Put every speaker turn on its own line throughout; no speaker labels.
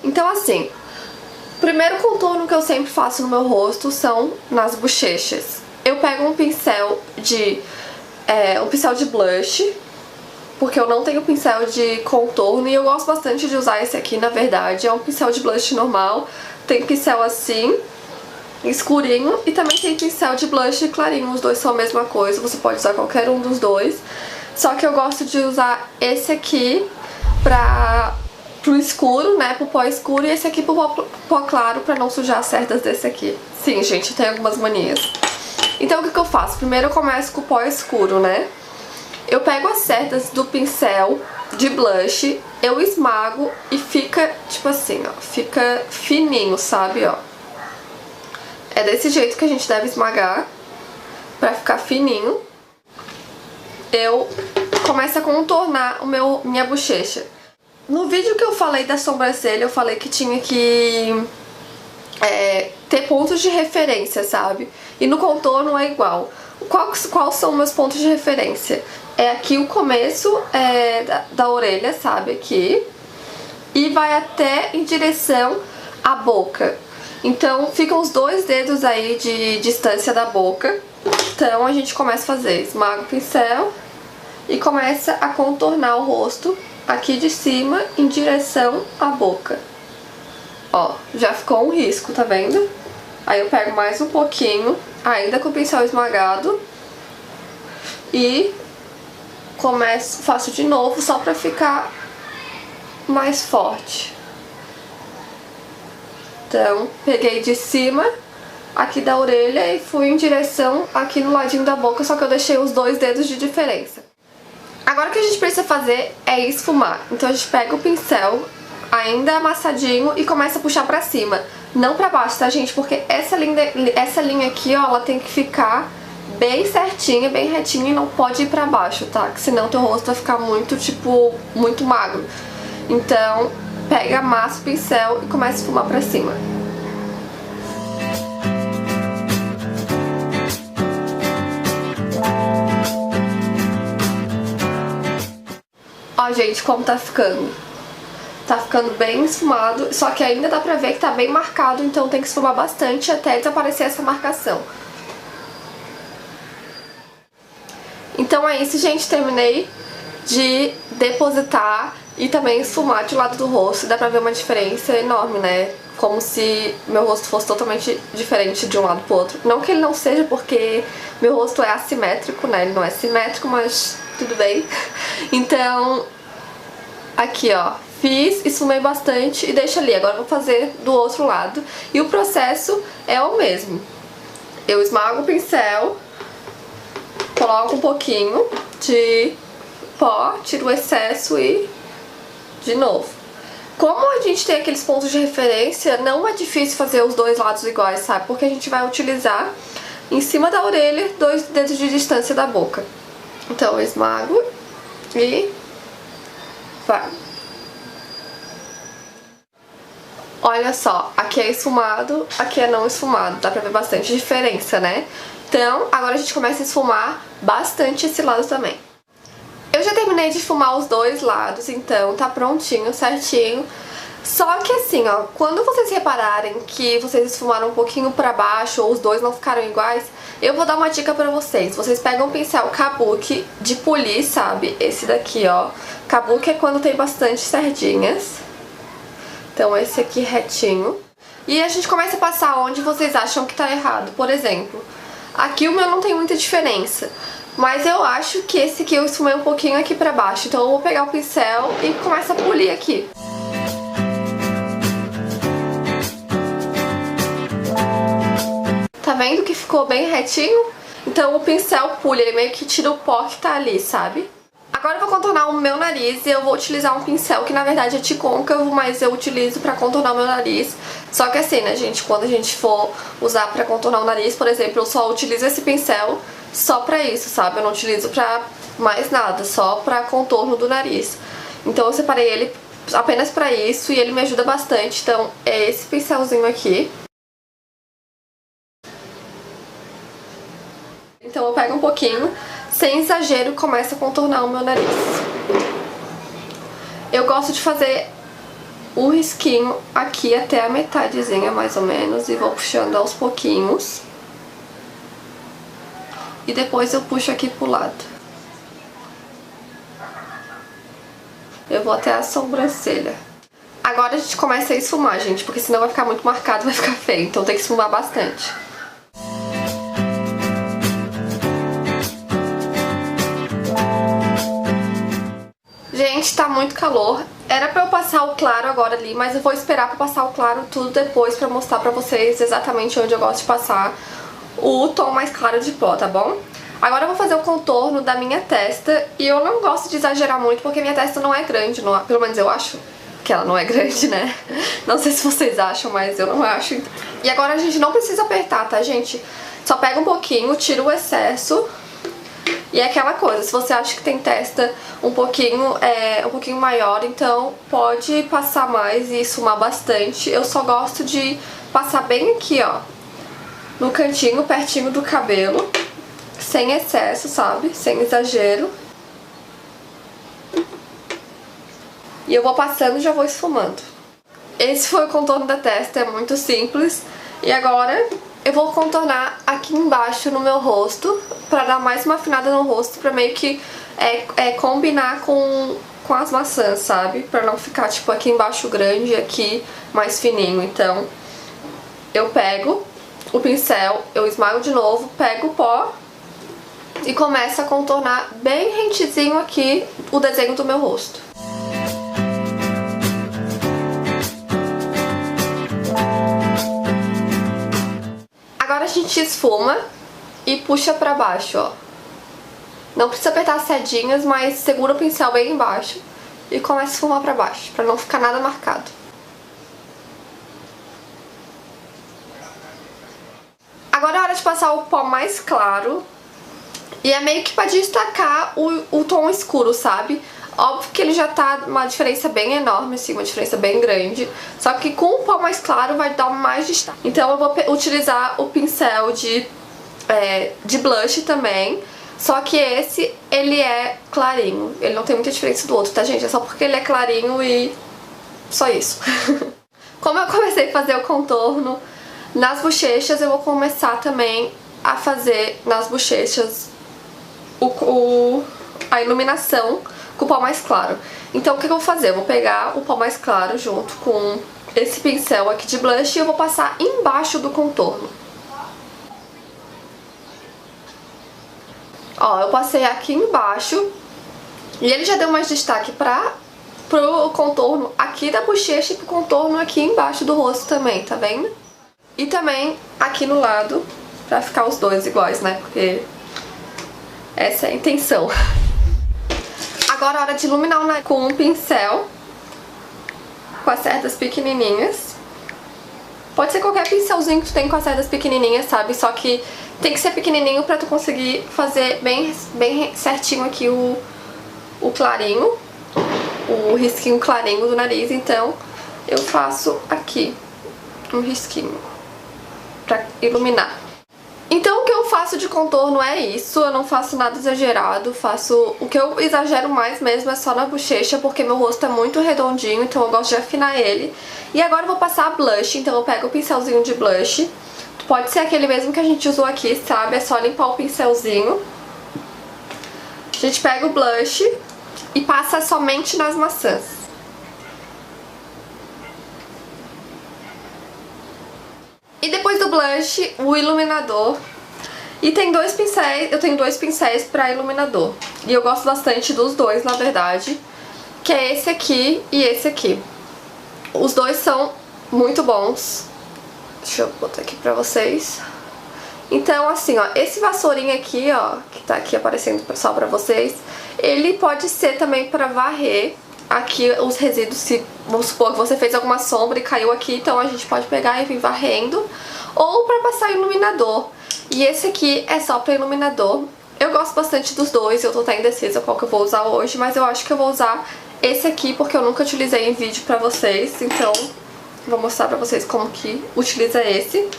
Então assim, o primeiro contorno que eu sempre faço no meu rosto são nas bochechas. Eu pego um pincel de blush, porque eu não tenho pincel de contorno e eu gosto bastante de usar esse aqui, na verdade. É um pincel de blush normal, tem pincel assim, escurinho, e também tem pincel de blush clarinho, os dois são a mesma coisa, você pode usar qualquer um dos dois. Só que eu gosto de usar esse aqui pro escuro, né, pro pó escuro, e esse aqui pro pó claro, pra não sujar as cerdas desse aqui. Sim, gente, tem algumas manias. Então o que eu faço? Primeiro eu começo com o pó escuro, né? Eu pego as cerdas do pincel de blush, eu esmago e fica tipo assim, ó, fica fininho, sabe, ó. É desse jeito que a gente deve esmagar pra ficar fininho. Eu começo a contornar minha bochecha. No vídeo que eu falei da sobrancelha, eu falei que tinha que ter pontos de referência, sabe? E no contorno é igual. Quais são meus pontos de referência? É aqui o começo da orelha, sabe? Aqui. E vai até em direção à boca. Então ficam os 2 dedos aí de distância da boca. Então a gente começa a fazer, esmaga o pincel e começa a contornar o rosto aqui de cima em direção à boca. Ó, já ficou um risco, tá vendo? Aí eu pego mais um pouquinho, ainda com o pincel esmagado, e faço de novo só pra ficar mais forte. Então, peguei de cima aqui da orelha e fui em direção aqui no ladinho da boca, só que eu deixei os 2 dedos de diferença. Agora o que a gente precisa fazer é esfumar. Então a gente pega o pincel ainda amassadinho e começa a puxar pra cima. Não pra baixo, tá, gente? Porque essa linha aqui, ó, ela tem que ficar bem certinha, bem retinha e não pode ir pra baixo, tá? Que senão teu rosto vai ficar muito, tipo, muito magro. Então, pega, amassa o pincel e começa a esfumar pra cima. Ó, gente, como tá ficando. Tá ficando bem esfumado, só que ainda dá pra ver que tá bem marcado, então tem que esfumar bastante até desaparecer essa marcação. Então é isso, gente, terminei de depositar e também esfumar de lado do rosto. Dá pra ver uma diferença enorme, né? Como se meu rosto fosse totalmente diferente de um lado pro outro. Não que ele não seja, porque meu rosto é assimétrico, né? Ele não é simétrico, mas tudo bem. Então, aqui, ó, fiz, esfumei bastante e deixo ali. Agora eu vou fazer do outro lado. E o processo é o mesmo. Eu esmago o pincel, coloco um pouquinho de pó, tiro o excesso e de novo. Como a gente tem aqueles pontos de referência, não é difícil fazer os 2 lados iguais, sabe? Porque a gente vai utilizar em cima da orelha 2 dedos de distância da boca. Então eu esmago e vai. Olha só, aqui é esfumado, aqui é não esfumado. Dá pra ver bastante diferença, né? Então, agora a gente começa a esfumar bastante esse lado também. Eu já terminei de esfumar os 2 lados, então tá prontinho, certinho. Só que assim, ó, quando vocês repararem que vocês esfumaram um pouquinho pra baixo ou os 2 não ficaram iguais, eu vou dar uma dica pra vocês. Vocês pegam um pincel kabuki de polir, sabe? Esse daqui, ó. Kabuki é quando tem bastante sardinhas. Então esse aqui retinho. E a gente começa a passar onde vocês acham que tá errado. Por exemplo, aqui o meu não tem muita diferença, mas eu acho que esse aqui eu esfumei um pouquinho aqui pra baixo. Então eu vou pegar o pincel e começo a polir aqui. Tá vendo que ficou bem retinho? Então o pincel pule, ele meio que tira o pó que tá ali, sabe? Agora eu vou contornar o meu nariz e eu vou utilizar um pincel que na verdade é de côncavo, mas eu utilizo pra contornar o meu nariz. Só que assim, né, gente, quando a gente for usar pra contornar o nariz, por exemplo, eu só utilizo esse pincel só pra isso, sabe? Eu não utilizo pra mais nada, só pra contorno do nariz. Então eu separei ele apenas pra isso e ele me ajuda bastante. Então é esse pincelzinho aqui. Então eu pego um pouquinho, sem exagero, e começo a contornar o meu nariz. Eu gosto de fazer o risquinho aqui até a metadezinha, mais ou menos, e vou puxando aos pouquinhos. E depois eu puxo aqui pro lado. Eu vou até a sobrancelha. Agora a gente começa a esfumar, gente, porque senão vai ficar muito marcado, vai ficar feio. Então tem que esfumar bastante. Gente, tá muito calor. Era pra eu passar o claro agora ali, mas eu vou esperar pra passar o claro tudo depois pra mostrar pra vocês exatamente onde eu gosto de passar o tom mais claro de pó, tá bom? Agora eu vou fazer o contorno da minha testa e eu não gosto de exagerar muito porque minha testa não é grande, não, pelo menos eu acho que ela não é grande, né? Não sei se vocês acham, mas eu não acho. E agora a gente não precisa apertar, tá, gente? Só pega um pouquinho, tira o excesso. E é aquela coisa, se você acha que tem testa um pouquinho maior, então pode passar mais e esfumar bastante. Eu só gosto de passar bem aqui, ó, no cantinho, pertinho do cabelo, sem excesso, sabe? Sem exagero. E eu vou passando e já vou esfumando. Esse foi o contorno da testa, é muito simples. E agora eu vou contornar aqui embaixo no meu rosto, pra dar mais uma afinada no rosto, pra meio que combinar com as maçãs, sabe? Pra não ficar tipo aqui embaixo grande e aqui mais fininho. Então eu pego o pincel, eu esmago de novo, pego o pó e começo a contornar bem rentezinho aqui o desenho do meu rosto. Agora a gente esfuma e puxa pra baixo, ó. Não precisa apertar as sedinhas, mas segura o pincel bem embaixo e começa a esfumar pra baixo, pra não ficar nada marcado. Agora é hora de passar o pó mais claro. E é meio que pra destacar o tom escuro, sabe? Óbvio que ele já tá uma diferença bem enorme, assim, uma diferença bem grande. Só que com o pó mais claro vai dar mais destaque. Então eu vou utilizar o pincel de blush também. Só que esse, ele é clarinho. Ele não tem muita diferença do outro, tá, gente? É só porque ele é clarinho e só isso. Como eu comecei a fazer o contorno nas bochechas, eu vou começar também a fazer nas bochechas a iluminação com o pó mais claro. Então o que eu vou fazer? Eu vou pegar o pó mais claro junto com esse pincel aqui de blush e eu vou passar embaixo do contorno. Ó, eu passei aqui embaixo e ele já deu mais destaque pro contorno aqui da bochecha e pro contorno aqui embaixo do rosto também, tá vendo? E também aqui no lado, pra ficar os dois iguais, né? Porque essa é a intenção. Agora é hora de iluminar o nariz com um pincel, com as cerdas pequenininhas. Pode ser qualquer pincelzinho que tu tem com as cerdas pequenininhas, sabe? Só que tem que ser pequenininho pra tu conseguir fazer bem certinho aqui o clarinho, o risquinho clarinho do nariz. Então eu faço aqui um risquinho pra iluminar. Então o que eu faço de contorno é isso, eu não faço nada exagerado, o que eu exagero mais mesmo é só na bochecha, porque meu rosto é muito redondinho, então eu gosto de afinar ele. E agora eu vou passar blush, então eu pego o pincelzinho de blush, pode ser aquele mesmo que a gente usou aqui, sabe? É só limpar o pincelzinho. A gente pega o blush e passa somente nas maçãs. E depois do blush, o iluminador. E tem dois pincéis, eu tenho dois pincéis pra iluminador. E eu gosto bastante dos dois, na verdade. Que é esse aqui e esse aqui. Os dois são muito bons. Deixa eu botar aqui pra vocês. Então, assim, ó, esse vassourinho aqui, ó, que tá aqui aparecendo só pra vocês, ele pode ser também pra varrer aqui os resíduos, se vamos supor que você fez alguma sombra e caiu aqui, então a gente pode pegar e vir varrendo, ou pra passar iluminador. E esse aqui é só pra iluminador. Eu gosto bastante dos dois, eu tô até indecisa qual que eu vou usar hoje, mas eu acho que eu vou usar esse aqui porque eu nunca utilizei em vídeo pra vocês, então vou mostrar pra vocês como que utiliza esse.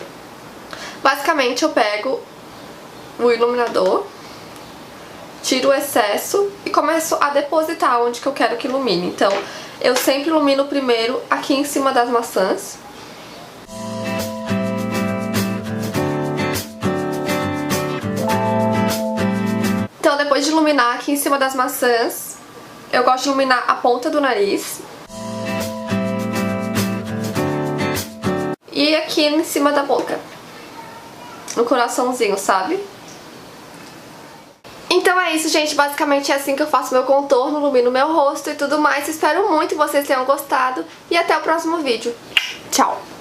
Basicamente eu pego o iluminador, tiro o excesso e começo a depositar onde que eu quero que ilumine. Então eu sempre ilumino primeiro aqui em cima das maçãs. Então, depois de iluminar aqui em cima das maçãs, eu gosto de iluminar a ponta do nariz. E aqui em cima da boca, no coraçãozinho, sabe? Então é isso, gente. Basicamente é assim que eu faço meu contorno, ilumino meu rosto e tudo mais. Espero muito que vocês tenham gostado. E até o próximo vídeo. Tchau!